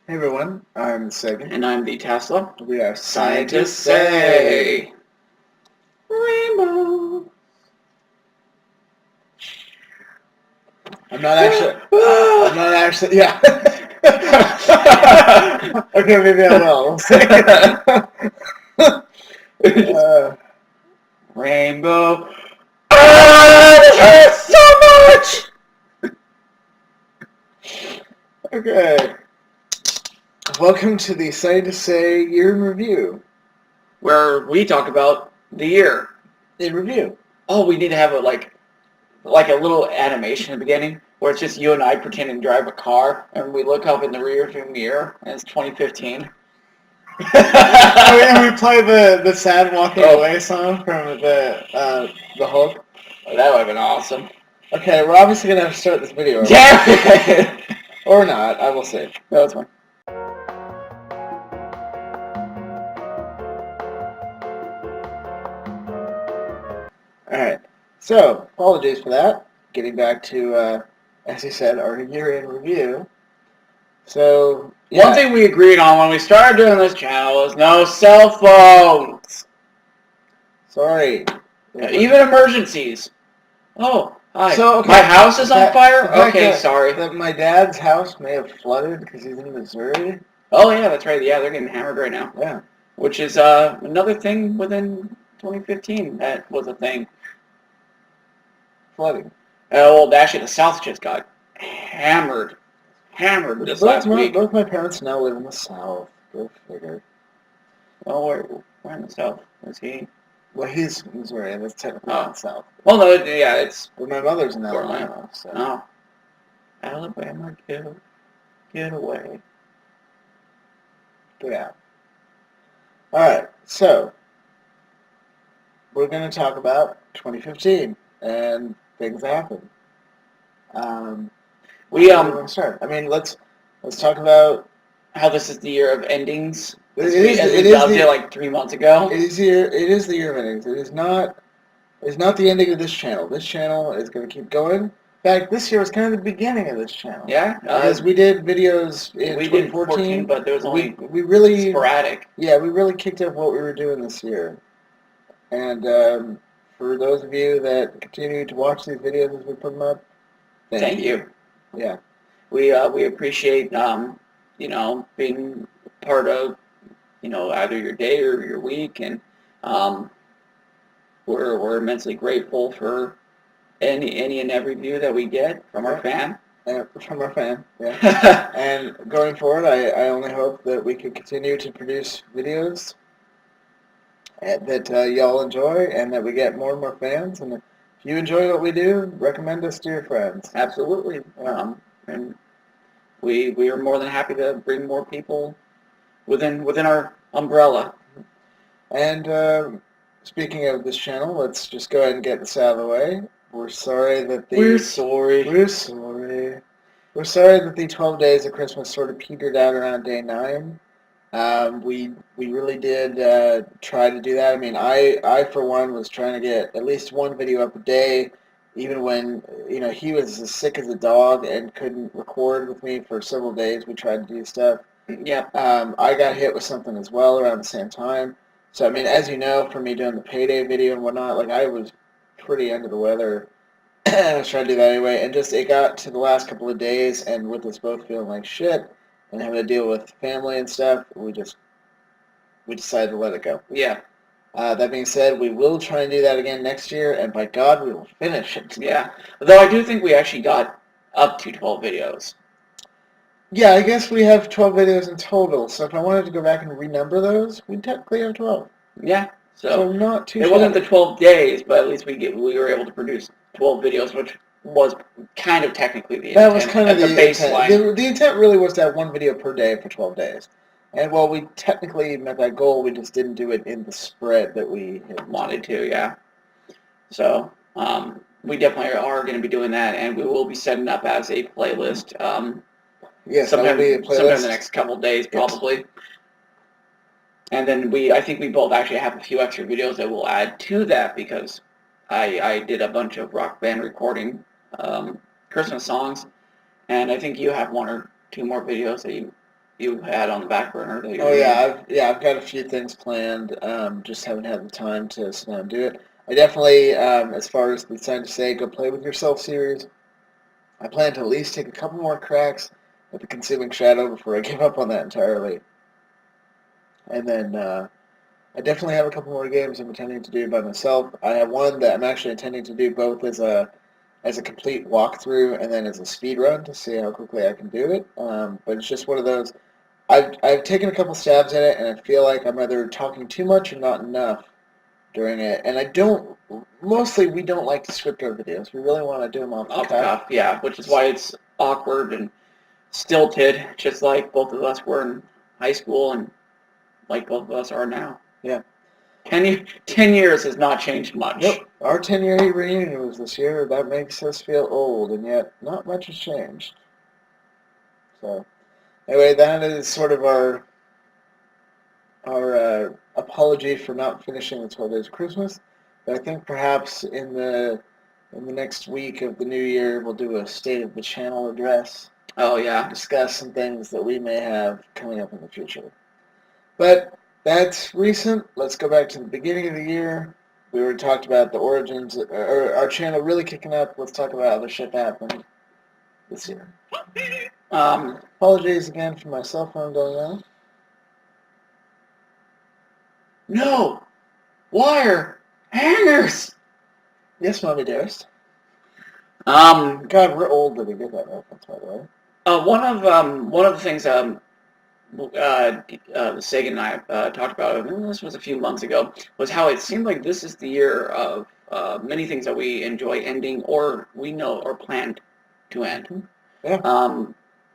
Hey everyone, I'm Sagan. And I'm the Tesla. We are Scientists say rainbow. I'm not actually, yeah. Okay, maybe I will. We'll see. Rainbow. Ah, this hurts so much! Okay. Welcome to the Scientists Say Year in Review. Where we talk about the year. In review. Oh, we need to have a like a little animation at the beginning where it's just you and I pretending to drive a car and we look up in the rearview mirror and it's 2015. And we play the sad walking away song from the Hulk. Oh, that would have been awesome. Okay, we're obviously gonna have to start this video. Damn it! Or not, I will see. No, it's fine. Alright, so apologies for that. Getting back to, as you said, our year in review. So, yeah. One thing we agreed on when we started doing this channel is no cell phones. Sorry. Even emergencies. Oh, hi. So, okay, my house is on fire? Okay, sorry. That my dad's house may have flooded because he's in Missouri. Oh, yeah, that's right. Yeah, they're getting hammered right now. Yeah. Which is another thing within 2015 that was a thing. Flooding. Well, actually, the South just got hammered this last week. Both my parents now live in the South. Go figure. Well, where in the South is he? Well, he's Missouri, and it's technically not South. Well, no, yeah, it's... But my mother's in Alabama, so... Oh. Alabama, get away. Get out. Alright, so... We're going to talk about 2015, and things that happened. We want to start? I mean, let's talk about how this is the year of endings. It is like 3 months ago. It is the year of endings. It is not the ending of this channel. This channel is going to keep going. In fact, this year was kind of the beginning of this channel. Yeah, because we did videos in 2014, but there was only we really sporadic. Yeah, we really kicked up what we were doing this year. And for those of you that continue to watch these videos as we put them up, thank you. Yeah, we appreciate being part of either your day or your week, and we're immensely grateful for any and every view that we get from our fan. Yeah. And going forward, I only hope that we can continue to produce videos that y'all enjoy, and that we get more and more fans. And if you enjoy what we do, recommend us to your friends. Absolutely. And we are more than happy to bring more people within our umbrella. And speaking of this channel, let's just go ahead and get this out of the way. We're sorry that We're sorry that the 12 days of Christmas sort of petered out around day 9. We really did try to do that. I mean, I for one was trying to get at least one video up a day, even when he was as sick as a dog and couldn't record with me for several days. We tried to do stuff. Yeah. I got hit with something as well around the same time. So I mean, as you know, from me doing the payday video and whatnot, like I was pretty under the weather. I was trying to do that anyway, and just it got to the last couple of days, and with us both feeling like shit and having to deal with family and stuff, we decided to let it go. Yeah. That being said, we will try and do that again next year, and by God, we will finish it. Yeah. Though I do think we actually got up to 12 videos. Yeah, I guess we have 12 videos in total, so if I wanted to go back and renumber those, we'd technically have 12. Yeah. So not too It wasn't the 12 days, but at least we were able to produce 12 videos, which was kind of technically the intent. That was kind of the baseline. Intent. The intent really was to have one video per day for 12 days. And while we technically met that goal, we just didn't do it in the spread that we had wanted to, yeah. So, we definitely are going to be doing that, and we will be setting up as a playlist. Yes, sometime in the next couple of days, probably. Yes. And then I think we both actually have a few extra videos that we'll add to that, because I did a bunch of rock band recording Christmas songs, and I think you have 1 or 2 more videos that you you had on the back burner that you Oh were yeah, I've got a few things planned. Just haven't had the time to sit down and do it. I definitely, as far as the Sign to Say Go Play With Yourself series, I plan to at least take a couple more cracks at the Consuming Shadow before I give up on that entirely. And then I definitely have a couple more games I'm intending to do by myself. I have one that I'm actually intending to do both as a complete walkthrough and then as a speed run to see how quickly I can do it. But it's just one of those. I've taken a couple stabs at it, and I feel like I'm either talking too much or not enough during it. And I don't. Mostly, we don't like to script our videos. We really want to do them off the off the cuff. cuff, yeah, which is why it's awkward and stilted, just like both of us were in high school and like both of us are now. Yeah. 10 years has not changed much. Nope. Our 10-year reunion was this year. That makes us feel old, and yet not much has changed. So, anyway, that is sort of our apology for not finishing the 12 Days of Christmas. But I think perhaps in the next week of the new year, we'll do a State of the Channel address. Oh, yeah. Discuss some things that we may have coming up in the future. But that's recent. Let's go back to the beginning of the year. We already talked about the origins, or our channel really kicking up. Let's talk about how the shit happened this year. Apologies again for my cell phone going off. No! Wire! Hangers! Yes, Mommy Dearest. God, we're old that we get that reference, by the way. one of the things Sagan and I talked about, and this was a few months ago, was how it seemed like this is the year of many things that we enjoy ending or we know or planned to end. Yeah.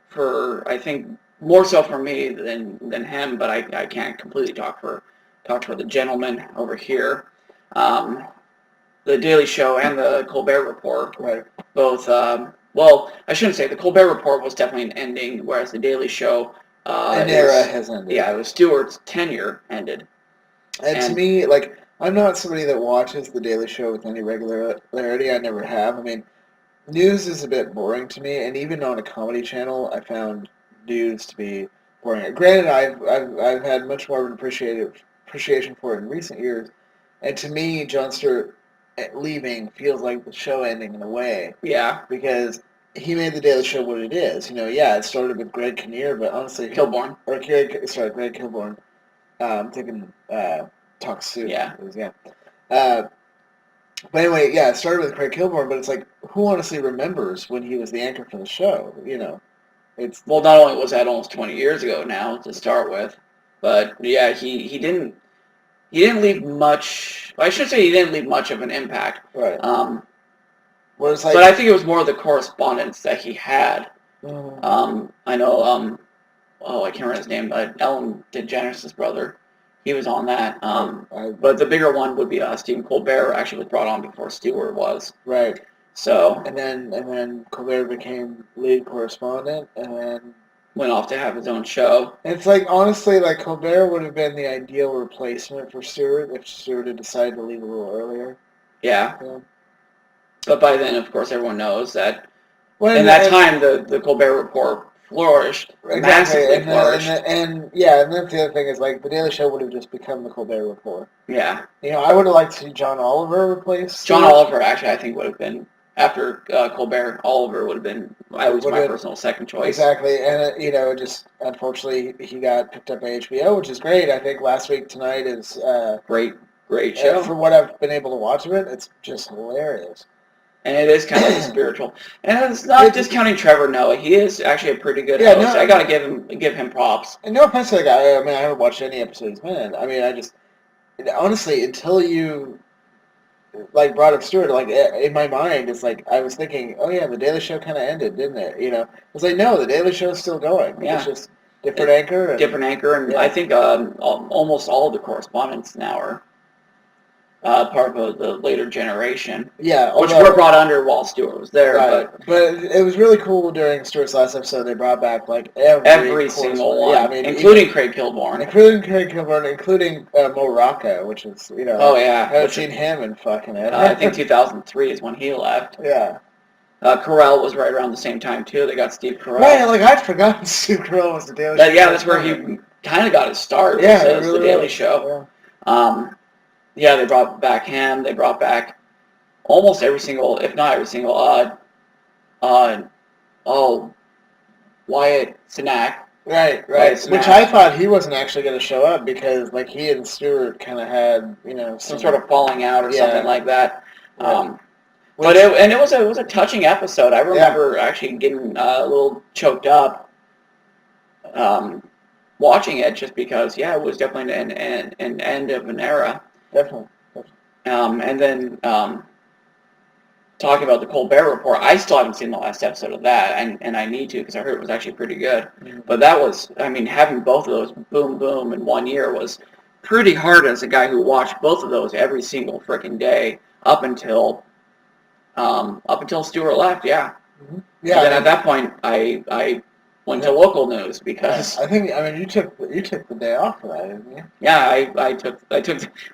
For I think more so for me than him, but I can't completely talk for the gentleman over here. The Daily Show and the Colbert Report, Right. both. Well, I shouldn't say the Colbert Report was definitely an ending, whereas the Daily Show. An era has ended. Yeah, it was Stewart's tenure ended. And to me, like, I'm not somebody that watches The Daily Show with any regularity. I never have. I mean, news is a bit boring to me, and even on a comedy channel, I found news to be boring. Granted, I've had much more of an appreciation for it in recent years, and to me, Jon Stewart leaving feels like the show ending in a way. Yeah. Because he made the Daily Show what it is. Yeah, it started with Greg Kinnear, but honestly, Greg Kilborn. I'm thinking Talk Soup. Yeah. But anyway, yeah, it started with Craig Kilborn, but it's like, who honestly remembers when he was the anchor for the show? It's well, not only was that almost 20 years ago now to start with, but yeah, he didn't leave much. I should say he didn't leave much of an impact. Right. But I think it was more the correspondence that he had. Mm-hmm. I know. I can't remember his name, but Ellen DeGeneres' brother. He was on that. But the bigger one would be Stephen Colbert. Actually, was brought on before Stewart was. Right. So. And then Colbert became lead correspondent, and then went off to have his own show. It's like, honestly, like, Colbert would have been the ideal replacement for Stewart if Stewart had decided to leave a little earlier. Yeah. But by then, of course, everyone knows that in that time, the Colbert Report flourished, massively flourished. And that's the other thing is, like, the Daily Show would have just become the Colbert Report. Yeah. I would have liked to see John Oliver replace Stewart. John Oliver, actually, I think would have been, after Colbert, Oliver would have been, at least my personal second choice. Exactly, and, just, unfortunately, he got picked up by HBO, which is great. I think Last Week Tonight is... great show. For what I've been able to watch of it, it's just hilarious. And it is kind of spiritual. And it's not discounting Trevor Noah. He is actually a pretty good host. I got to give him props. And no offense to the guy. I mean, I haven't watched any episodes, man. I mean, honestly, until you, like, brought up Stewart, like, in my mind, it's like, I was thinking, oh yeah, the Daily Show kind of ended, didn't it? It's like, no, the Daily Show's still going. Yeah. It's just different anchor. And yeah. I think almost all of the correspondents now are part of the later generation. Yeah. Which were brought under while Stewart was there. Right. But it was really cool during Stewart's last episode, they brought back, like, every single one. Yeah, I mean, including Craig Kilborn. Including Mo Rocca, which is, Oh, yeah. I haven't seen him in fucking ever. I think 2003 is when he left. Yeah. Carell was right around the same time too. They got Steve Carell. Right, like I'd forgotten Steve Carell was the Daily Show. Yeah, that's where he kind of got his start. Yeah, Was the Daily Show. Yeah, they brought back him. They brought back almost every single, if not every single, Wyatt Cenac. Right. Wyatt Which I thought he wasn't actually going to show up because, like, he and Stewart kind of had, some sort of falling out or something like that. Right. But it was a touching episode. I remember actually getting a little choked up watching it just because, it was definitely an end of an era. Definitely. And then talking about the Colbert Report, I still haven't seen the last episode of that, and I need to because I heard it was actually pretty good. Mm-hmm. But that was, having both of those boom in 1 year was pretty hard as a guy who watched both of those every single freaking day up until Stewart left. Yeah. Mm-hmm. Yeah. And then at that point, I went to local news because I think you took the day off for that, didn't you? Yeah,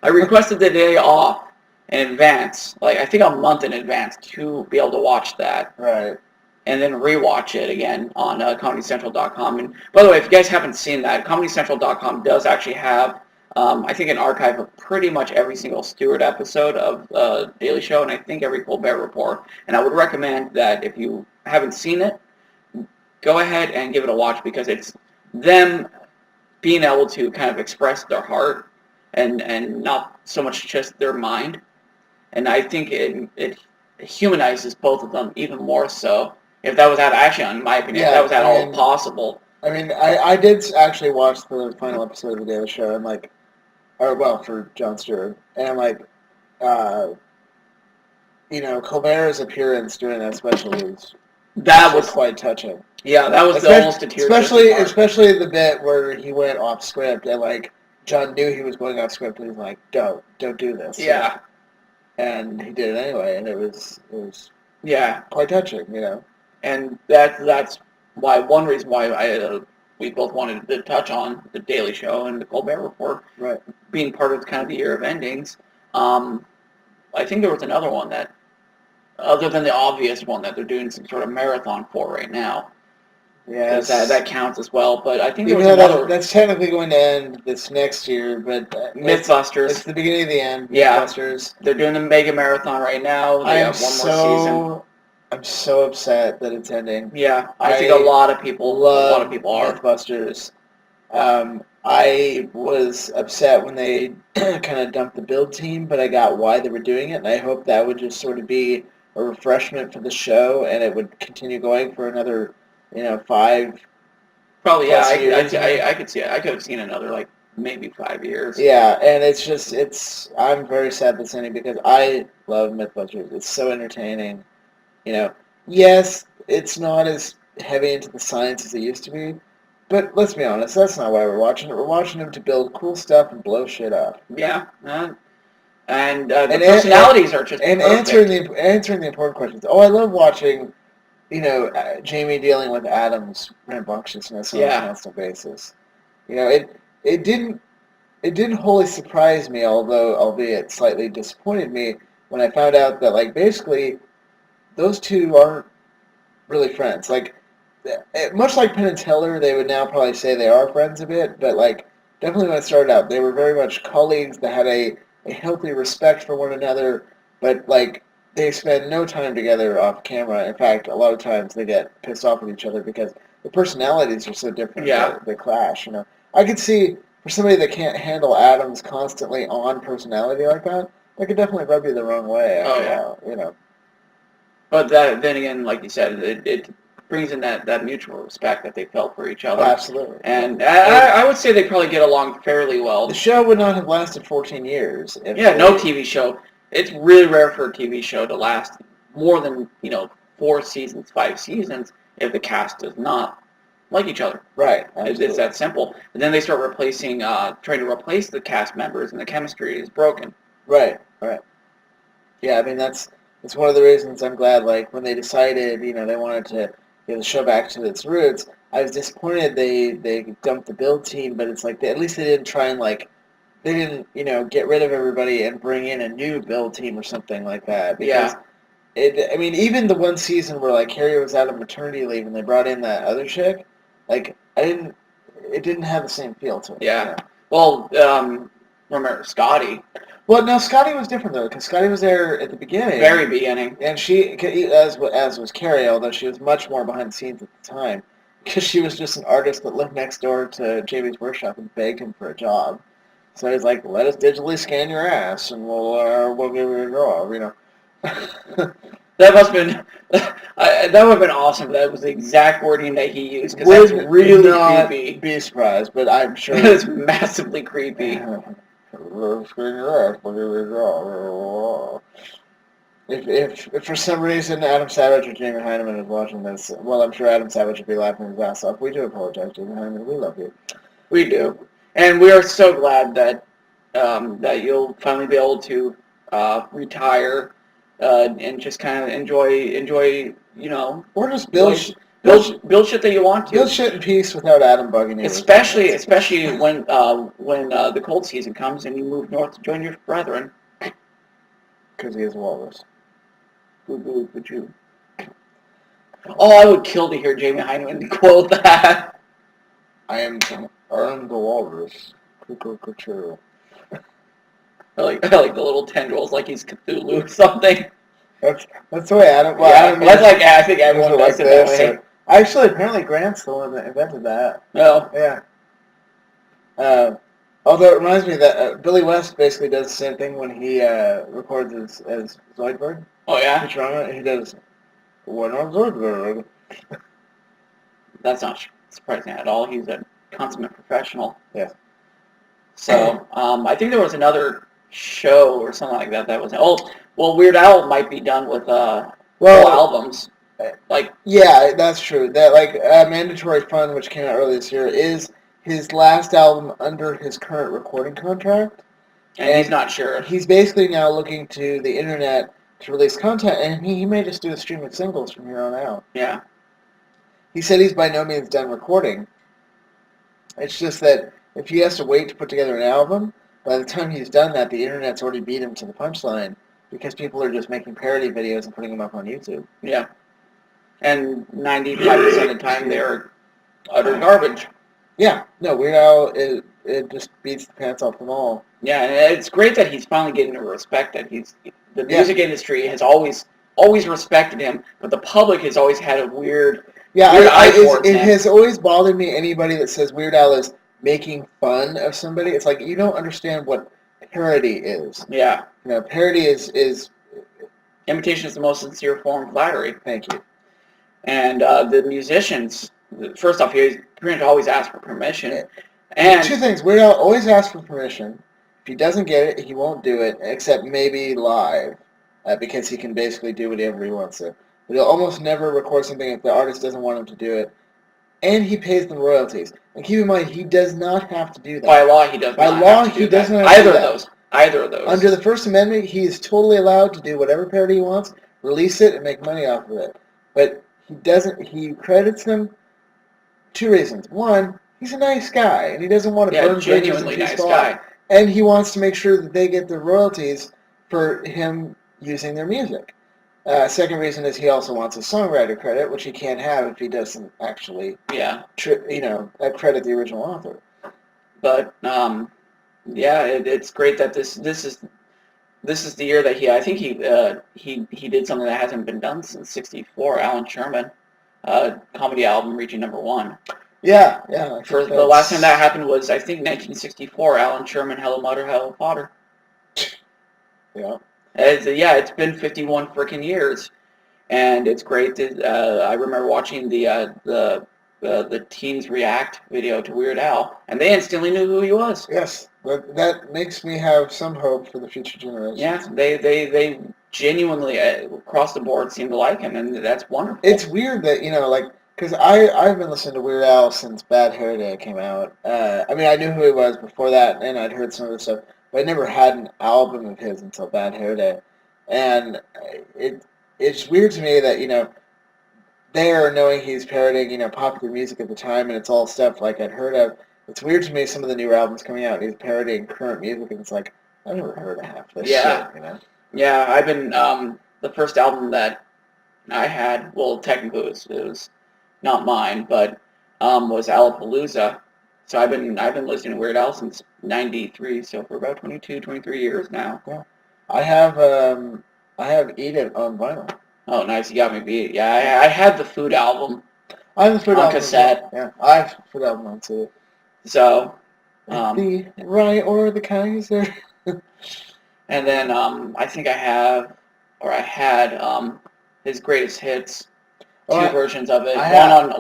I requested the day off in advance, like I think a month in advance, to be able to watch that. Right. And then rewatch it again on ComedyCentral.com. And by the way, if you guys haven't seen that, ComedyCentral.com does actually have, I think, an archive of pretty much every single Stewart episode of Daily Show, and I think every Colbert Report. And I would recommend that if you haven't seen it, go ahead and give it a watch because it's them being able to kind of express their heart and not so much just their mind. And I think it humanizes both of them even more so. If that was actually, in my opinion, if that was at all possible. I did actually watch the final episode of the Daily Show, and for Jon Stewart, and Colbert's appearance during that special was quite touching. Yeah, that was almost a tear. Especially the bit where he went off script, and John knew he was going off script, and he's like, "Don't do this." Yeah. And he did it anyway, and it was quite touching, And that's why one reason why we both wanted to touch on the Daily Show and the Colbert Report, right? Being part of kind of the year of endings. I think there was another one that, other than the obvious one that they're doing some sort of marathon for right now. Yeah, that counts as well. But I think there was another. That's technically going to end this next year, but Mythbusters. It's the beginning of the end. Yeah, Mythbusters. They're doing the mega marathon right now. They have one more season. I'm so upset that it's ending. Yeah, I think a lot of people are. Mythbusters. I was upset when they kind of dumped the build team, but I got why they were doing it, and I hope that would just sort of be a refreshment for the show, and it would continue going for another 5. Probably, yeah. I could see it. I could have seen another maybe 5 years. Yeah, and I'm very sad that's ending because I love Mythbusters. It's so entertaining. Yes, it's not as heavy into the science as it used to be, but let's be honest, that's not why we're watching it. We're watching them to build cool stuff and blow shit up. Yeah, and the personalities are just and perfect. answering the important questions. Oh, I love watching, Jamie dealing with Adam's rambunctiousness on a constant basis. It didn't wholly surprise me, albeit slightly disappointed me when I found out that basically those two aren't really friends. Much like Penn and Teller, they would now probably say they are friends a bit, but definitely when it started out, they were very much colleagues that had a healthy respect for one another, but they spend no time together off camera. In fact, a lot of times they get pissed off at each other because the personalities are so different. Yeah. They clash. I could see for somebody that can't handle Adam's constantly on personality like that could definitely rub you the wrong way after a while. But then again, like you said, it brings in that mutual respect that they felt for each other. Absolutely. And I would say they probably get along fairly well. The show would not have lasted 14 years. No TV show. It's really rare for a TV show to last more than 4 seasons, 5 seasons, if the cast does not like each other. Right. It's that simple. And then they start trying to replace the cast members, and the chemistry is broken. Right. Yeah, that's one of the reasons I'm glad, when they decided, they wanted to get the show back to its roots, I was disappointed they dumped the build team, but it's at least they didn't try and, they didn't, get rid of everybody and bring in a new build team or something like that. Because I mean, even the one season where like Harry was out of maternity leave and they brought in that other chick, like it didn't have the same feel to it. Yeah. Well, remember Scotty? Well, no, Scotty was different though, because Scotty was there at the beginning, Very beginning, and she, as was Carrie, although she was much more behind the scenes at the time, because she was just an artist that lived next door to Jamie's workshop and begged him for a job. So he's like, "Let us digitally scan your ass, and we'll give you a job," you know. that must have been that would have been awesome. That was the exact wording that he used because that's Would really not creepy. be surprised, but I'm sure It's massively creepy. If for some reason Adam Savage or Jamie Heineman is watching this, well, I'm sure Adam Savage would be laughing his ass off. We do apologize, Jamie Heineman. We love you. We do, and we are so glad that that you'll finally be able to retire and just kind of enjoy Or just build shit that you want to. build shit in peace without Adam bugging you. Especially when the cold season comes and you move north to join your brethren. Because he is a walrus. Would you? Oh, I would kill to hear Jamie Heineman quote that. I am the walrus. Cuckoo. I like the little tendrils, like he's Cthulhu or something. That's the way Adam. Well, Yeah, Adam that's like I think everyone does it that way. Actually, apparently Grant's the one that invented that. No. Yeah. Although it reminds me that Billy West basically does the same thing when he records as Zoidberg. Oh yeah. Futurama. He does "When I'm Zoidberg." That's not surprising at all. He's a consummate professional. Yeah. So I think there was another show or something like that that was. Oh, well, Weird Al might be done with full albums. Like yeah, that's true. That Mandatory Fun, which came out earlier this year, is his last album under his current recording contract. And he's not sure. He's basically now looking to the internet to release content, and he may just do a stream of singles from here on out. Yeah. He said he's by no means done recording. It's just that if he has to wait to put together an album, by the time he's done that, the internet's already beat him to the punchline because people are just making parody videos and putting them up on YouTube. Yeah. And 95% of the time they're utter garbage. Yeah. No, Weird Al, it just beats the pants off them all. Yeah, and it's great that he's finally getting the respect that the music industry has always respected him, but the public has always had a weird it has always bothered me, anybody that says Weird Al is making fun of somebody. It's like, you don't understand what parody is. Yeah. You know, parody is imitation is the most sincere form of flattery. Thank you. And the musicians, first off, he pretty much always ask for permission. Yeah. And two things. Weird Al always asks for permission. If he doesn't get it, he won't do it, except maybe live, because he can basically do whatever he wants to. But he'll almost never record something if the artist doesn't want him to do it. And he pays them royalties. And keep in mind, he does not have to do that. By law, he does not have to do that. By law, he doesn't have to do that. Either of those. Under the First Amendment, he is totally allowed to do whatever parody he wants, release it, and make money off of it. But he doesn't. He credits them two reasons. One, he's a nice guy, and he doesn't want to burn bridges and nice guy. And he wants to make sure that they get the royalties for him using their music. Second reason is he also wants a songwriter credit, which he can't have if he doesn't actually, credit the original author. But it's great that this is the year that I think he did something that hasn't been done since '64. Alan Sherman, comedy album reaching #1. Yeah. For the last time that happened was, I think, 1964. Alan Sherman, Hello Mother, Hello Father. Yeah. It's been 51 freaking years, and it's great. I remember watching the teens react video to Weird Al, and they instantly knew who he was. Yes, but that makes me have some hope for the future generations. Yeah, they genuinely across the board seem to like him, and that's wonderful. It's weird that because I've been listening to Weird Al since Bad Hair Day came out. I mean, I knew who he was before that, and I'd heard some of the stuff, but I never had an album of his until Bad Hair Day, and it's weird to me that there, knowing he's parodying popular music at the time, and it's all stuff like I'd heard of. It's weird to me some of the newer albums coming out, and he's parodying current music, and it's like I've never heard of half this shit. Yeah, I've been the first album that I had, well, technically it was not mine, but was Alapalooza. So I've been listening to Weird Al since '93, so for about 22, 23 years now. Yeah. I have Eat It on vinyl. Oh, nice! You got me beat. Yeah, I had the Food album I have the Food on album cassette. Yeah, I have the Food album on CD. So, The Rye or the Kaiser. And then I think I had his greatest hits. Two versions of it.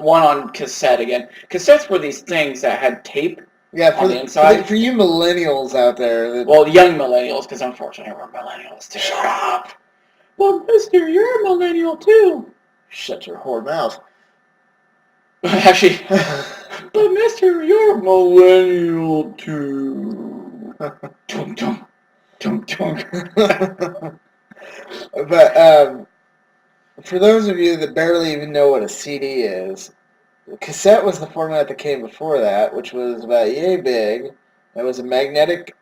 One on cassette again. Cassettes were these things that had tape on the inside. For you millennials out there. Well, young millennials, because unfortunately we're millennials too. Shut up! Well, mister, you're a millennial too. Shut your whore mouth. Actually, but mister, you're a millennial too. Tunk, tunk. Tunk, tunk. But for those of you that barely even know what a CD is, cassette was the format that came before that, which was about yay big. It was a magnetic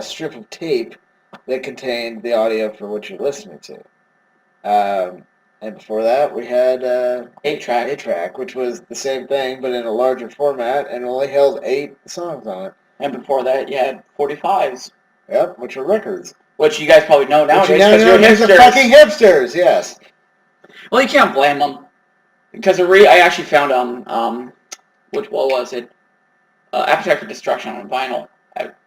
strip of tape that contained the audio for what you're listening to. And before that, we had 8-track. 8-track, which was the same thing, but in a larger format, and only held 8 songs on it. And before that, you had 45s. Yep, which are records. Which you guys probably know nowadays because you're hipsters. They're fucking hipsters, yes. Well, you can't blame them. Because I actually found, what was it? Appetite for Destruction on vinyl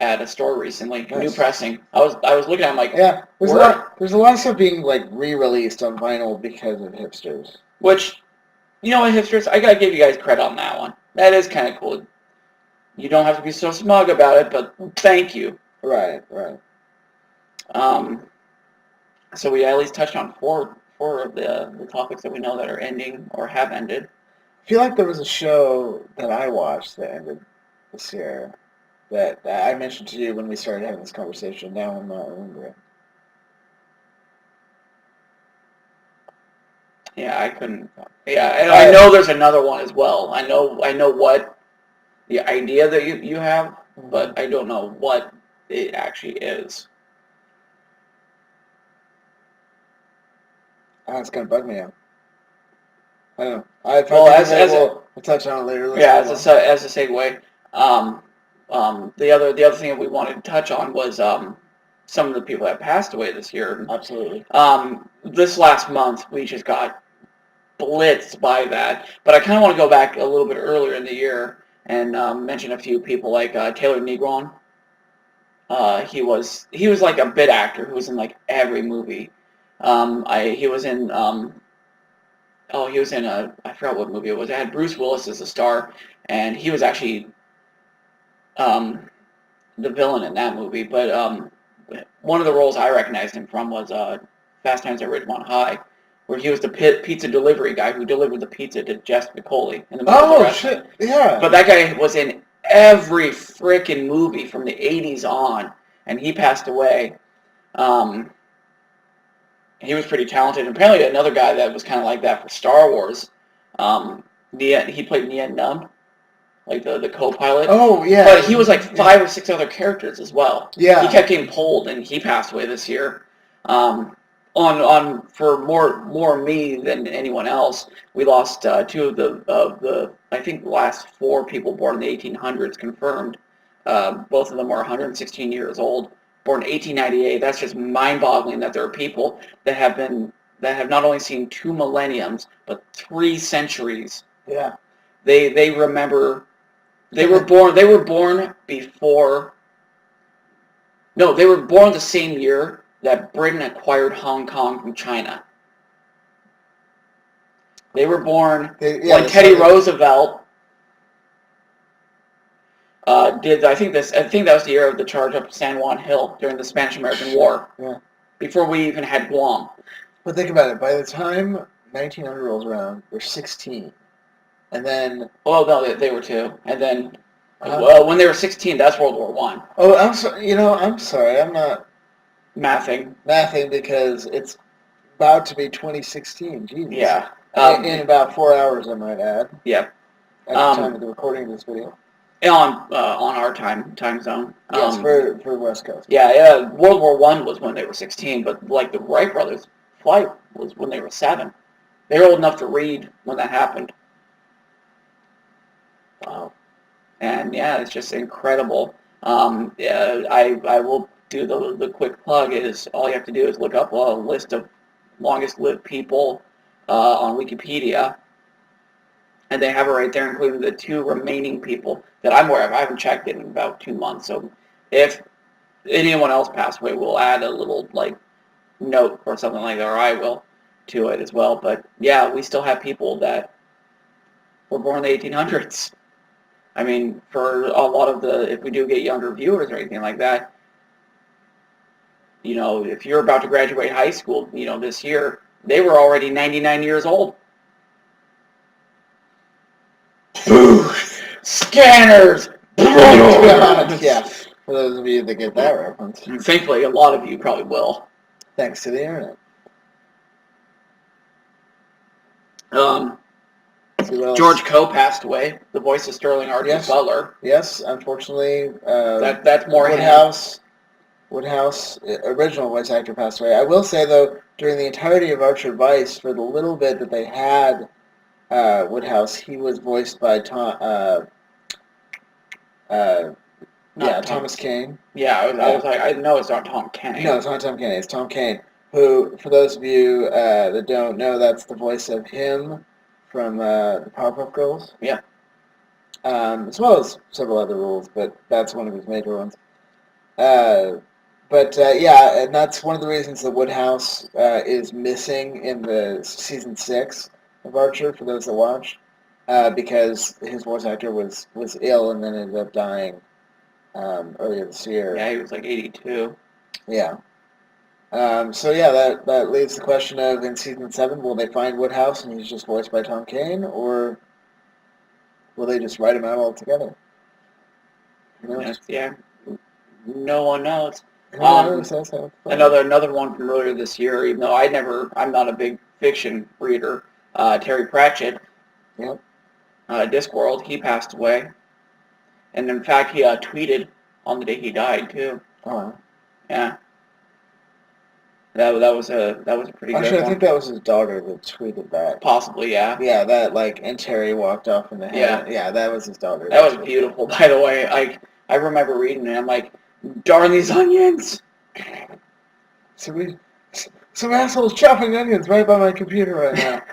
at a store recently. Nice. New pressing. I was looking at it, I'm like, yeah, there's a lot of stuff being like re-released on vinyl because of hipsters. Which, you know what, hipsters, I gotta give you guys credit on that one. That is kind of cool. You don't have to be so smug about it, but thank you. Right. So we at least touched on four of the topics that we know that are ending or have ended. I feel like there was a show that I watched that ended this year that I mentioned to you when we started having this conversation. Now I'm not remembering. Yeah, I couldn't. Yeah, and I know there's another one as well. I know what the idea that you have, but I don't know what it actually is. It's gonna bug me out. I don't know. We'll touch on it later. As a segue, the other thing that we wanted to touch on was some of the people that passed away this year. Absolutely. This last month we just got blitzed by that, but I kind of want to go back a little bit earlier in the year and mention a few people like Taylor Negron. He was like a bit actor who was in like every movie. He was in I forgot what movie it was. It had Bruce Willis as a star, and he was actually the villain in that movie. But one of the roles I recognized him from was Fast Times at Ridgemont High, where he was the pizza delivery guy who delivered the pizza to Jess McCauley in the middle of the restaurant. Shit, yeah. But that guy was in every frickin' movie from the 80s on, and he passed away. He was pretty talented. Apparently another guy that was kind of like that for Star Wars, he played Nien Nunb, like the co-pilot. Oh, yeah. But he was like 5 or 6 other characters as well. Yeah. He kept getting pulled, and he passed away this year. For more me than anyone else, we lost 2 of the I think the last 4 people born in the 1800s confirmed. Both of them are 116 years old, born in 1898. That's just mind-boggling that there are people that have not only seen 2 millenniums but 3 centuries. Yeah. They remember. They were born before. No, they were born the same year that Britain acquired Hong Kong from China. They were born when Teddy Roosevelt did. I think that was the year of the charge up San Juan Hill during the Spanish-American War. Yeah. Before we even had Guam. But think about it. By the time 1900 rolls around, they're 16, and then. Well, no, they were 2, and then. When they were 16, that's World War I. Oh, I'm sorry. I'm sorry. I'm not mathing because it's about to be 2016. Jesus. Yeah. In about 4 hours, I might add. Yeah. At the time of the recording of this video. On our time zone. Yes, for West Coast. Yeah. World War I was when they were 16, but like the Wright brothers flight was when they were 7. They were old enough to read when that happened. Wow. And yeah, it's just incredible. Yeah, I will do the quick plug is all you have to do is look up a list of longest lived people on Wikipedia, and they have it right there, including the 2 remaining people that I'm aware of. I haven't checked it in about 2 months, so if anyone else passed away, we'll add a little like note or something like that, or I will, to it as well. But yeah, we still have people that were born in the 1800s. I mean, for a lot of the, if we do get younger viewers or anything like that, you know, if you're about to graduate high school, you know, this year, they were already 99 years old. Boo! Scanners! Yeah, for those of you that get that reference. And thankfully, a lot of you probably will. Thanks to the internet. George Coe passed away, the voice of Sterling Archer's Butler. Yes, unfortunately. That's more Woodhouse, original voice actor, passed away. I will say, though, during the entirety of Archer Vice, for the little bit that they had Woodhouse, he was voiced by Thomas Kane. Yeah, I was like, I know it's not Tom Kenny. No, it's not Tom Kenny. It's Tom Kane, who, for those of you that don't know, that's the voice of him from the Powerpuff Girls. Yeah. As well as several other roles, but that's one of his major ones. Yeah, and that's one of the reasons that Woodhouse is missing in the season 6 of Archer, for those that watch, because his voice actor was ill and then ended up dying earlier this year. Yeah, he was like 82. Yeah. That leaves the question of, in season 7, will they find Woodhouse and he's just voiced by Tom Kane, or will they just write him out altogether? Yeah. No one knows. Another one from earlier this year, even though I'm not a big fiction reader, Terry Pratchett. Yep. Discworld, he passed away. And in fact, he tweeted on the day he died, too. Oh. Yeah. That was a pretty good one. Actually, I think that was his daughter that tweeted that. Possibly, yeah. Yeah, and Terry walked off in the head. Yeah, that was his daughter. That was beautiful, by the way. I remember reading it, I'm like, darn these onions! Some asshole's chopping onions right by my computer right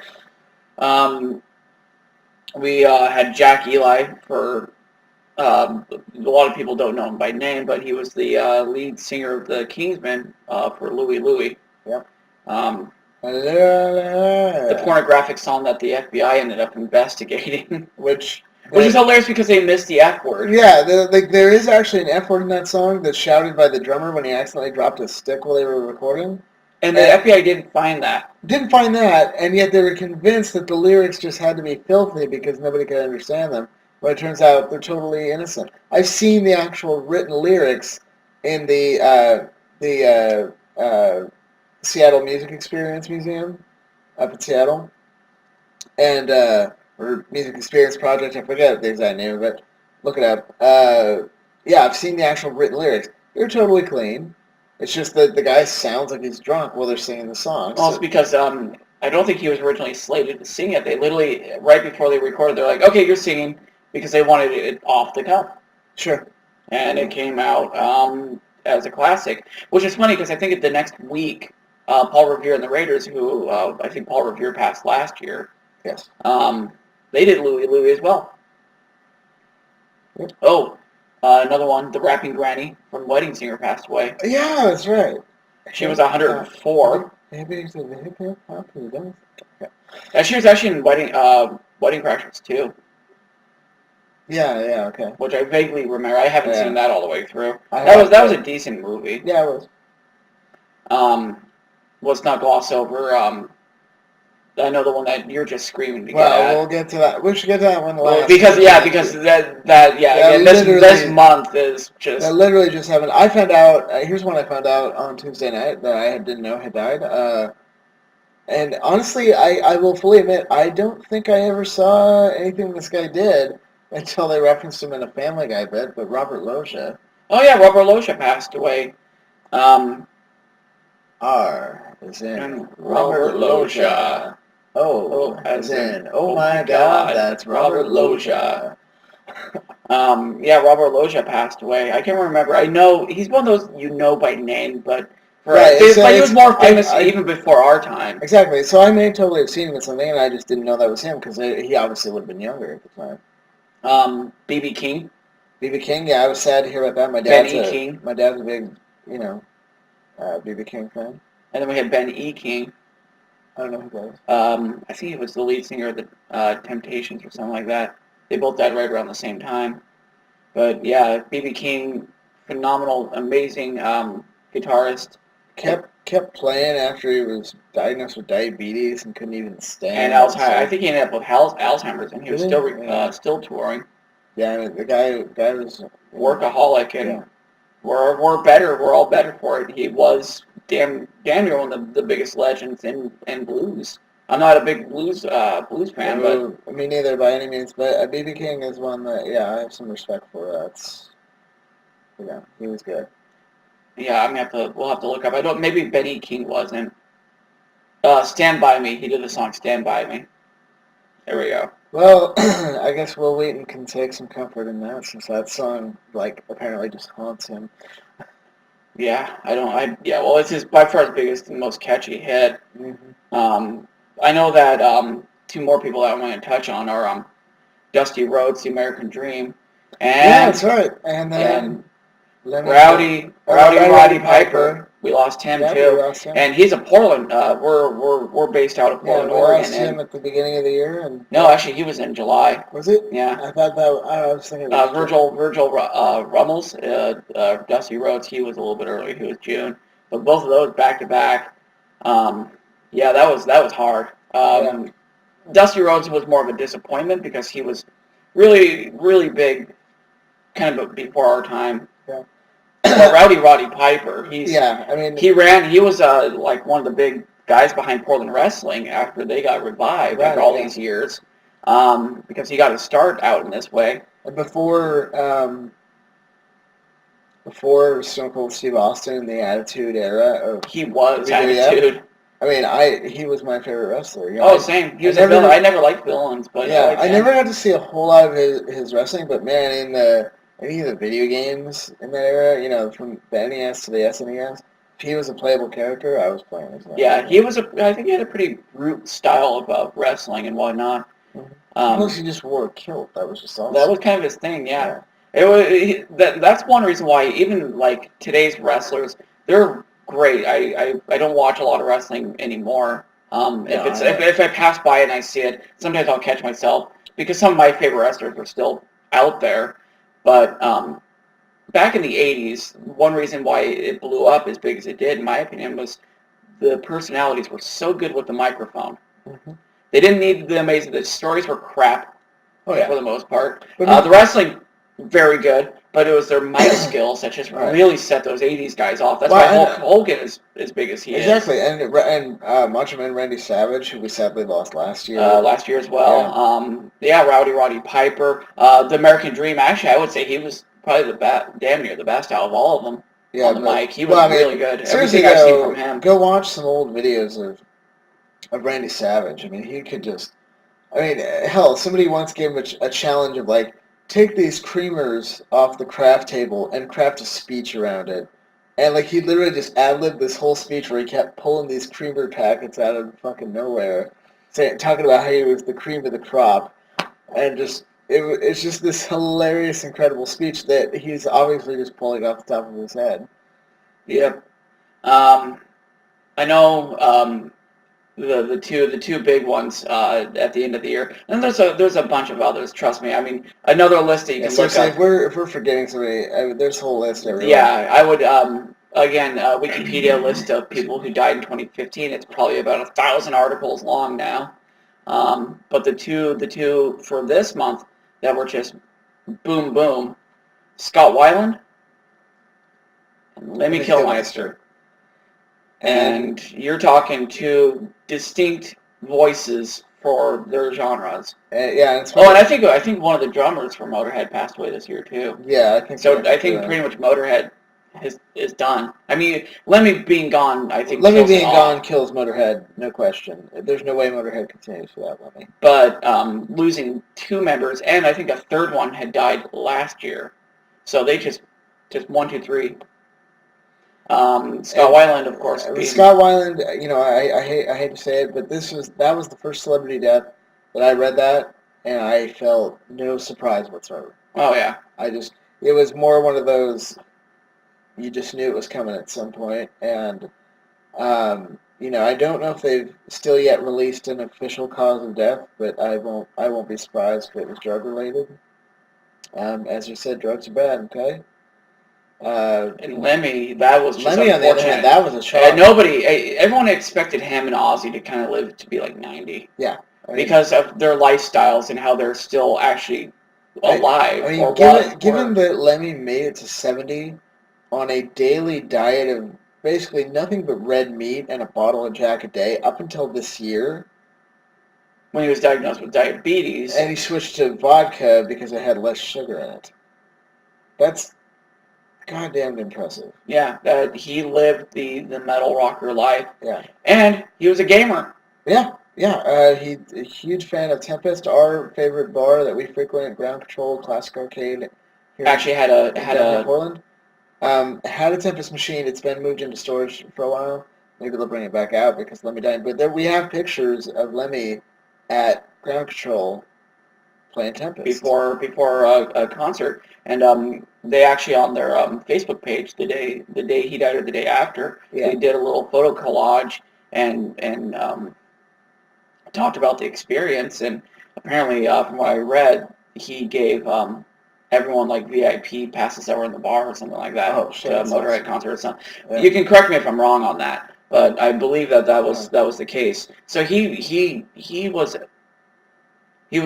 now. We had Jack Eli for... a lot of people don't know him by name, but he was the lead singer of the Kingsmen for Louie Louie. Yep. The pornographic song that the FBI ended up investigating. Which is hilarious because they missed the F word. Yeah, there is actually an F word in that song that's shouted by the drummer when he accidentally dropped his stick while they were recording. And the FBI didn't find that. And yet they were convinced that the lyrics just had to be filthy because nobody could understand them. But it turns out they're totally innocent. I've seen the actual written lyrics in the Seattle Music Experience Museum up in Seattle, and or Music Experience Project. I forget the exact name of it. Look it up. I've seen the actual written lyrics. They're totally clean. It's just that the guy sounds like he's drunk while they're singing the song. Well, it's because I don't think he was originally slated to sing it. They literally, right before they recorded, they're like, okay, you're singing, because they wanted it off the cuff. Sure. And it came out as a classic, which is funny because I think the next week, Paul Revere and the Raiders, who I think Paul Revere passed last year, yes, they did Louie Louie as well. Yep. Oh, another one, the rapping granny from Wedding Singer passed away. Yeah, that's right. She was 104. Maybe it's the hip hop. Yeah, she was actually in Wedding Crashers too. Yeah, okay. Which I vaguely remember. I haven't seen that all the way through. That was a decent movie. Yeah, it was. Let's not gloss over. I know the one that you're just screaming to get at. We'll get to that. We should get to that one last. Because this month is just. That literally just happened. I found out. Here's one I found out on Tuesday night that I didn't know had died. And honestly, I will fully admit I don't think I ever saw anything this guy did until they referenced him in a Family Guy bit. But Robert Loggia. Oh yeah, Robert Loggia passed away. is in And Robert Robert Loggia. Loggia. Oh, as in, oh my God, that's Robert Loggia. Yeah, Robert Loggia passed away. I can't remember. I know he's one of those you know by name, but Right, so but he was more famous I even before our time. exactly. So I may totally have seen him in something, and I just didn't know that was him because he obviously would have been younger at the time. B.B. King, B.B. King, yeah, I was sad to hear about that. Ben E. King, My dad's a big, B.B. King fan. and then we had Ben E. King. I don't know who that is. I think he was the lead singer of the Temptations or something like that. They both died right around the same time. But yeah, B.B. King, phenomenal, amazing guitarist. Kept playing after he was diagnosed with diabetes and couldn't even stand. And Alzheimer's. I think he ended up with Alzheimer's, and he was still touring. Yeah, I mean, the guy was Workaholic, and we're all better for it. He was damn near one of the biggest legends in blues. I'm not a big blues fan, but me neither by any means. But B.B. King is one that I have some respect for. That's he was good. yeah, we'll have to look up. I don't. Maybe Benny King wasn't. Stand By Me. He did the song Stand By Me. There we go. Well, I guess Will Wheaton can take some comfort in that since that song, apparently just haunts him. Yeah, well, it's by far his biggest and most catchy hit. Mm-hmm. I know that two more people that I want to touch on are Dusty Rhodes, The American Dream, and that's right. And then Roddy Piper. We lost him too. We lost him. And he's a Portland. We're based out of Portland, Oregon. We lost him at the beginning of the year. And no, actually, he was in July. Was it? Yeah. I thought that. I was thinking. Virgil Rummels, Dusty Rhodes. He was a little bit earlier. He was June. But both of those back to back. Yeah, that was hard. Dusty Rhodes was more of a disappointment because he was really, really big, kind of before our time. Yeah. But Roddy Piper, he was like one of the big guys behind Portland Wrestling after they got revived after all these years, because he got his start out in this way. And before Stone Cold Steve Austin in the Attitude Era, he was Attitude. I mean, he was my favorite wrestler. Same. He was a villain. I never liked villains, but I never got to see a whole lot of his wrestling. But man, in the video games in that era, from the NES to the SNES, if he was a playable character, I was playing as well. Yeah, I think he had a pretty brute style of wrestling and whatnot. Mm-hmm. Plus, he just wore a kilt. That was just awesome. That was kind of his thing. Yeah. It was that's one reason why even like today's wrestlers, they're great. I don't watch a lot of wrestling anymore. If I pass by and I see it, sometimes I'll catch myself because some of my favorite wrestlers are still out there. But back in the 80s, one reason why it blew up as big as it did, in my opinion, was the personalities were so good with the microphone. Mm-hmm. They didn't need the amazing. The stories were crap for the most part. The wrestling, very good, but it was their mic skills that just really set those 80s guys off. That's why Hulk Hogan is as big as he is. Exactly, and Macho Man Randy Savage, who we sadly lost last year. Last year as well. Yeah, Roddy Piper. The American Dream, actually, I would say he was probably damn near the best out of all of them on the mic. He was really good. Everything I've seen from him. Go watch some old videos of Randy Savage. I mean, he could just... hell, somebody once gave him a challenge of, take these creamers off the craft table and craft a speech around it. And, he literally just ad-libbed this whole speech where he kept pulling these creamer packets out of fucking nowhere, talking about how he was the cream of the crop. And it's just this hilarious, incredible speech that he's obviously just pulling off the top of his head. Yep. I know the two big ones at the end of the year, and there's a bunch of others. Trust me. I mean, another list that you can look up. If we're forgetting somebody, there's a whole list everywhere. Yeah, I would. Again, Wikipedia list of people who died in 2015. It's probably about 1,000 articles long now. But the two for this month that were just boom boom, Scott Weiland and Lemmy Kilmister. And you're talking two distinct voices for their genres. And I think one of the drummers for Motorhead passed away this year too. Yeah, I think so. I think pretty much Motorhead is done. I mean, Lemmy being gone, I think, Lemmy kills it being gone off. kills Motorhead, no question. There's no way Motorhead continues without Lemmy. But losing 2 members, and I think a third one had died last year, so they just 1, 2, 3. Scott Weiland, of course, being Scott Weiland. You know, I hate to say it, but that was the first celebrity death that I read that, and I felt no surprise whatsoever. Oh yeah. It was more one of those, you just knew it was coming at some point, and you know, I don't know if they've still yet released an official cause of death, but I won't be surprised if it was drug related. As you said, drugs are bad. Okay. And Lemmy, that was just Lemmy, on the other hand, unfortunate. that was a shock. Everyone expected him and Ozzy to kind of live to be like 90. Yeah. I mean, because of their lifestyles and how they're still actually alive. I mean, given that Lemmy made it to 70 on a daily diet of basically nothing but red meat and a bottle of Jack a day up until this year, when he was diagnosed with diabetes, and he switched to vodka because it had less sugar in it. That's goddamn impressive. Yeah, that he lived the metal rocker life. Yeah. And he was a gamer. Yeah, he's a huge fan of Tempest, our favorite bar that we frequent, Ground Control Classic Arcade. Here Actually had a Portland. Had a Tempest machine. It's been moved into storage for a while. Maybe they'll bring it back out because Lemmy died. But there we have pictures of Lemmy at Ground Control playing Tempest before a concert, and they actually on their Facebook page the day he died or the day after, they did a little photo collage and talked about the experience. And apparently, from what I read, he gave everyone like VIP passes that were in the bar or something like that to a Motorhead concert or something. Yeah. You can correct me if I'm wrong on that, but I believe that was the case. So he was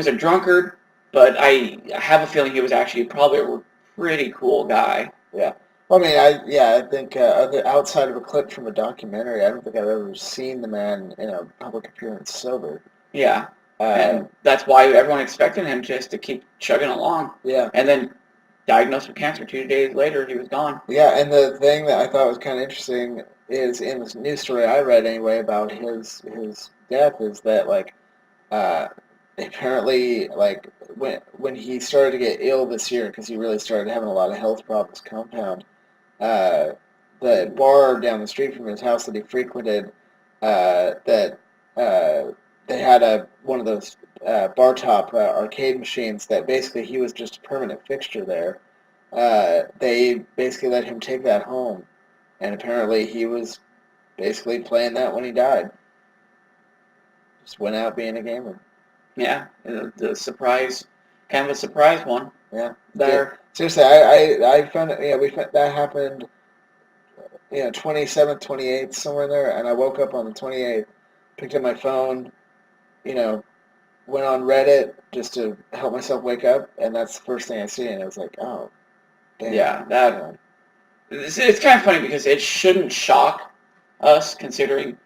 a drunkard, but I have a feeling he was actually probably a pretty cool guy. Yeah. Well, I mean, I think outside of a clip from a documentary, I don't think I've ever seen the man in a public appearance sober. Yeah. And that's why everyone expected him just to keep chugging along. Yeah. And then diagnosed with cancer 2 days later, he was gone. Yeah, and the thing that I thought was kind of interesting is in this news story I read anyway about his death is that like apparently like when he started to get ill this year because he really started having a lot of health problems compound, the bar down the street from his house that he frequented, that they had one of those bar top arcade machines that basically he was just a permanent fixture there. They basically let him take that home, and apparently he was basically playing that when he died. Just went out being a gamer. Yeah, the surprise, kind of a surprise one. Yeah. There. Seriously, I found it. Yeah, that happened. 27th, 28th, somewhere in there, and I woke up on the 28th, picked up my phone, went on Reddit just to help myself wake up, and that's the first thing I see, and I was like, oh, damn. Yeah, it's kind of funny because it shouldn't shock us considering,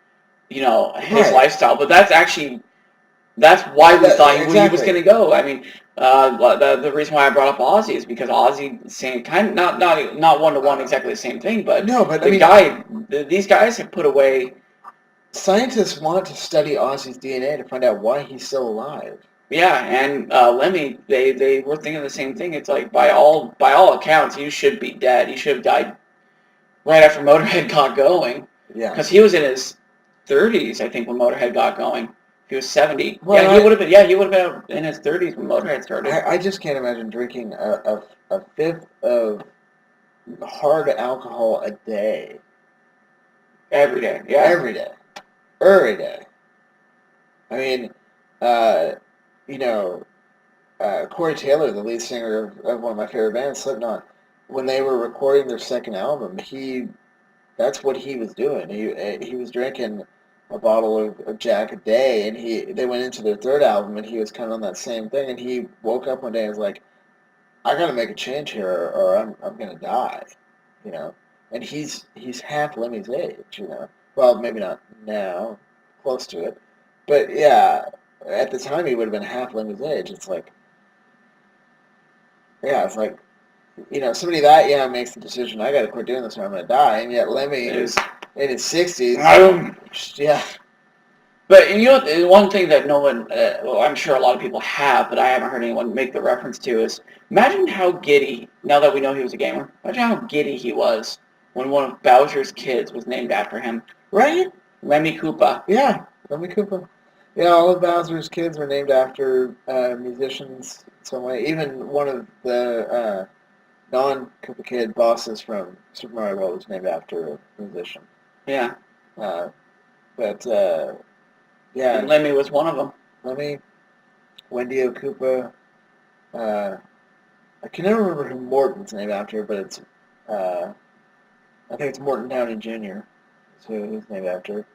his lifestyle, but that's why we thought he was going to go. I mean, the reason why I brought up Ozzy is because Ozzy saying kind of not one-to-one exactly the same thing, but no, but these guys have put away. Scientists want to study Ozzy's DNA to find out why he's still alive. Yeah, and Lemmy, they were thinking the same thing. It's like by all accounts, you should be dead. You should have died right after Motorhead got going. Yeah, because he was in his 30s, I think, when Motorhead got going. He was 70. Well, yeah, he would have been. Yeah, he would have been in his 30s when Motorhead started. I just can't imagine drinking a fifth of hard alcohol a day. Every day. Yeah. Every day. Every day. I mean, Corey Taylor, the lead singer of one of my favorite bands, Slipknot, when they were recording their second album, that's what he was doing. He was drinking a bottle of Jack a day, and they went into their third album, and he was kind of on that same thing, and he woke up one day and was like, I gotta make a change here, or I'm gonna die, and he's half Lemmy's age, well, maybe not now, close to it, but yeah, at the time he would have been half Lemmy's age. It's like, somebody that young makes the decision, I got to quit doing this or I'm going to die, and yet Lemmy, who's in his 60s, yeah. But one thing that no one, well, I'm sure a lot of people have, but I haven't heard anyone make the reference to is, imagine how giddy, now that we know he was a gamer, imagine how giddy he was when one of Bowser's kids was named after him. Right? Lemmy Koopa. Yeah, Lemmy Koopa. Yeah, all of Bowser's kids were named after musicians in some way. Even one of the non-Koopa Kid bosses from Super Mario World was named after a musician. Yeah. Yeah. And Lemmy was one of them. Lemmy, Wendy O. Koopa. I can never remember who Morton's named after, but it's I think it's Morton Downey Jr. That's who he's named after.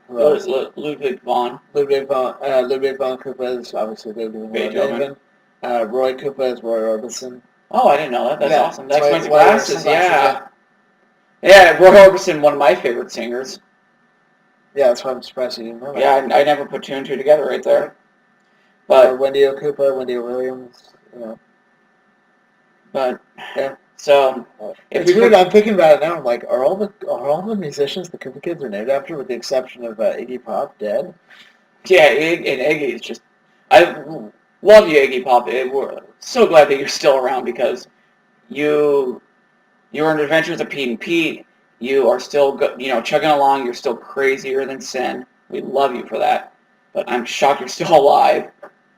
Who else? Ludwig von. Ludwig von Koopa is obviously Beethoven. Roy Koopa is Roy Orbison. Oh, I didn't know that. That's awesome. That explains the why glasses. Yeah, Roy Orbison, one of my favorite singers. Yeah, that's why I'm surprised you didn't know that. Yeah, I never put two and two together right there. But Wendy O. Koopa, Wendy O. Williams, But yeah. So it's weird. I'm thinking about it now. I'm like, are all the musicians the Koopa Kids are named after, with the exception of Iggy Pop, dead? Yeah, and Iggy is just. I love you, Iggy Pop. We're so glad that you're still around because you were in Adventures of Pete and Pete. You are still chugging along. You're still crazier than sin. We love you for that. But I'm shocked you're still alive,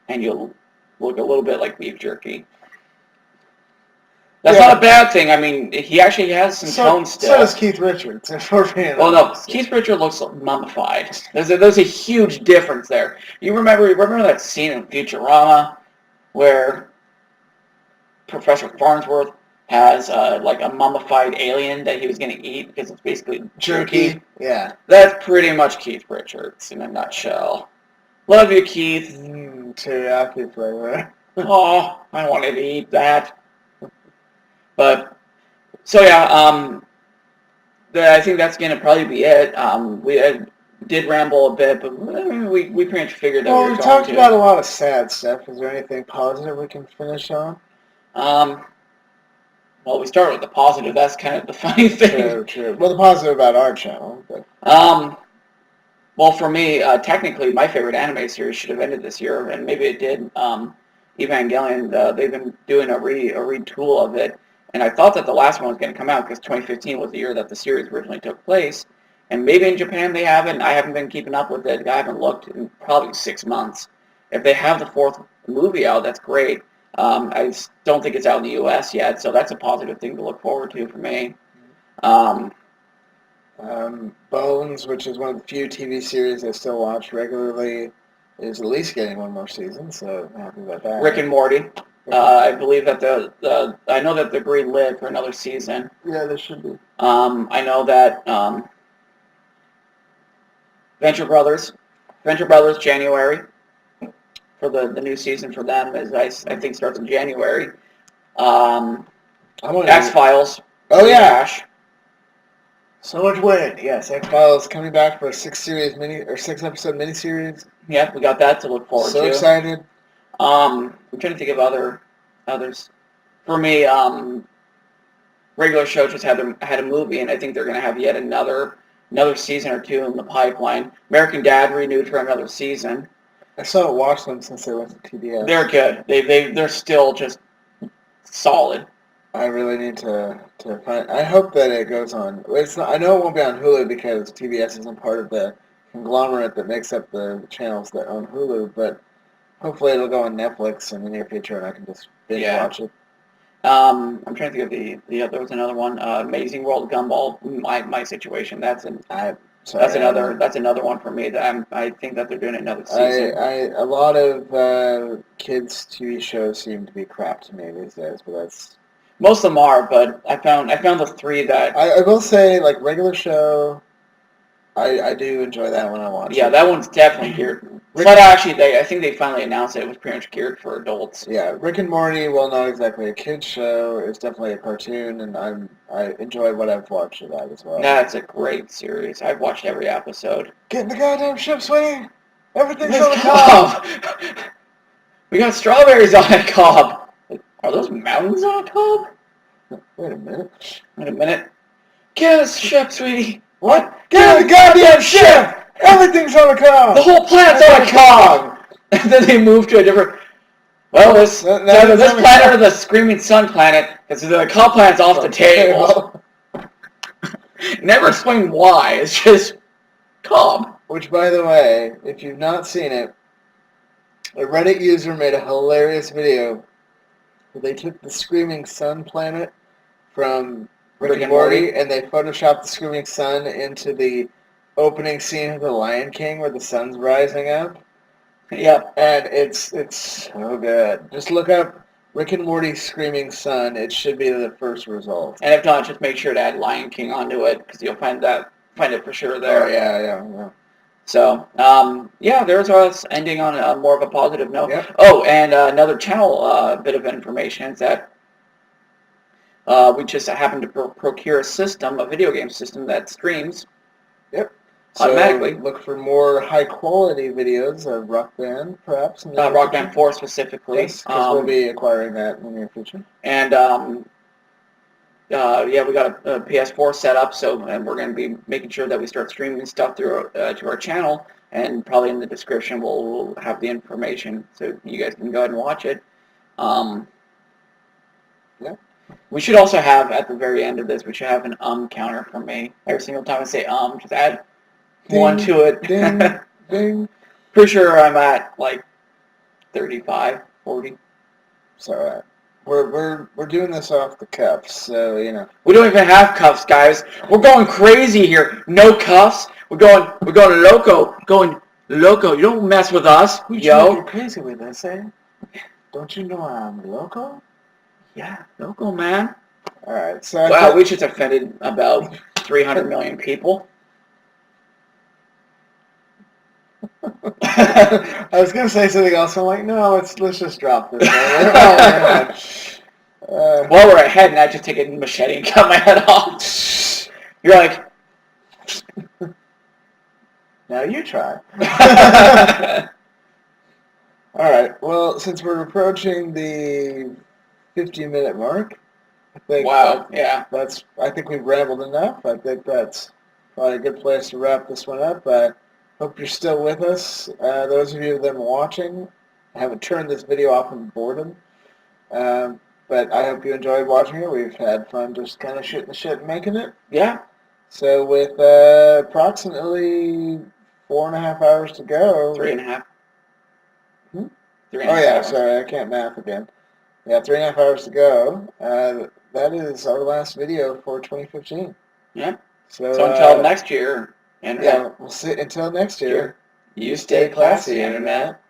and you look a little bit like beef jerky. That's not a bad thing. I mean, he actually has some tone still. So does Keith Richards. Well, no, Keith Richards looks mummified. There's a huge difference there. You remember that scene in Futurama where Professor Farnsworth has like a mummified alien that he was going to eat because it's basically jerky? Yeah. That's pretty much Keith Richards in a nutshell. Love you, Keith. Teriyaki flavor. Oh, I wanted to eat that. But, so yeah, I think that's going to probably be it. We did ramble a bit, but we pretty much figured that we were going to. Well, we talked about a lot of sad stuff. Is there anything positive we can finish on? Well, we started with the positive. That's kind of the funny thing. True. Well, the positive about our channel. But. Well, for me, technically, my favorite anime series should have ended this year, and maybe it did. Evangelion, they've been doing a retool of it. And I thought that the last one was going to come out because 2015 was the year that the series originally took place. And maybe in Japan they haven't. I haven't been keeping up with it. I haven't looked in probably 6 months. If they have the fourth movie out, that's great. I don't think it's out in the U.S. yet, so that's a positive thing to look forward to for me. Bones, which is one of the few TV series I still watch regularly, is at least getting one more season, so I'm happy about that. Rick and Morty. I believe that I know that they're green-lit for another season. Yeah, there should be. I know that Venture Brothers, January, for the new season for them, is I think starts in January. X-Files. Oh yeah. So much wind. Yes, X-Files coming back for a 6-episode miniseries. Yeah, we got that to look forward to. So excited. I'm trying to think of others. For me, regular show just had a movie, and I think they're going to have yet another season or two in the pipeline. American Dad renewed for another season. I still watched them since they went to TBS. They're good. They're still just solid. I really need to find. I hope that it goes on. I know it won't be on Hulu because TBS isn't part of the conglomerate that makes up the channels that own Hulu, but. Hopefully it'll go on Netflix in the near future, and I can just binge watch it. I'm trying to think of there was another one, Amazing World Gumball. My situation. That's another one for me that I think that they're doing another season. A lot of kids TV shows seem to be crap to me these days, but that's. Most of them are, but I found the three that. I will say, like regular show. I do enjoy that when I watch it. Yeah, that one's definitely geared. But actually, I think they finally announced it was pretty much geared for adults. Yeah, Rick and Morty, while not exactly a kid's show, it's definitely a cartoon, and I enjoy what I've watched of that as well. That's a great series. I've watched every episode. Get in the goddamn ship, Sweeney! Everything's on the cob! We got strawberries on that cob! Are those mountains on a cob? Wait a minute. Wait a minute. Get us ship, sweetie. What? Get in the goddamn ship! Everything's on a cob! The whole planet's on a cob! And then they move to a different... Well, it's either this planet or the Screaming Sun planet, because the cob planet's off the table. Never explain why. It's just cob. Which, by the way, if you've not seen it, a Reddit user made a hilarious video where they took the Screaming Sun planet from Rick and Morty, and they photoshopped the Screaming Sun into the opening scene of The Lion King where the sun's rising up. Yep. And it's so good. Just look up Rick and Morty Screaming Sun. It should be the first result. And if not, just make sure to add Lion King onto it, because you'll find it for sure there. Oh, yeah. So, yeah, there's us ending on a more of a positive note. Yep. Oh, and another channel bit of information is that we just happened to procure a video game system that streams automatically. So look for more high-quality videos of Rock Band, perhaps. Rock Band 4 specifically. Yes, because we'll be acquiring that in the near future. And, yeah, we got a PS4 set up, and we're going to be making sure that we start streaming stuff through to our channel, and probably in the description we'll have the information so you guys can go ahead and watch it. Yeah. We should also have, at the very end of this, we should have an counter for me. Every single time I say just add one to it. Ding, ding. Pretty sure I'm at, like, 35, 40. It's all right. We're doing this off the cuffs, so, you know. We don't even have cuffs, guys. We're going crazy here. No cuffs. We're going loco. Going loco. You don't mess with us, yo. You're crazy with this, eh? Don't you know I'm loco? Yeah, loco, man. All right, so wow, we just offended about 300 million people. I was gonna say something else. I'm like, no, let's just drop this. While we're ahead, and I just take a machete and cut my head off. You're like, now you try. All right. Well, since we're approaching the 50-minute mark, I think I think we've rambled enough. I think that's probably a good place to wrap this one up. Hope you're still with us. Those of you that are watching, I haven't turned this video off from boredom, but I hope you enjoyed watching it. We've had fun just kind of shooting the shit and making it. Yeah. So with approximately 4.5 hours to go. 3.5. 3.5 hours. Yeah, sorry, I can't math again. Yeah, 3.5 hours to go. That is our last video for 2015. Yeah. So until next year. Yeah, we'll see. Until next year. You stay classy, Internet.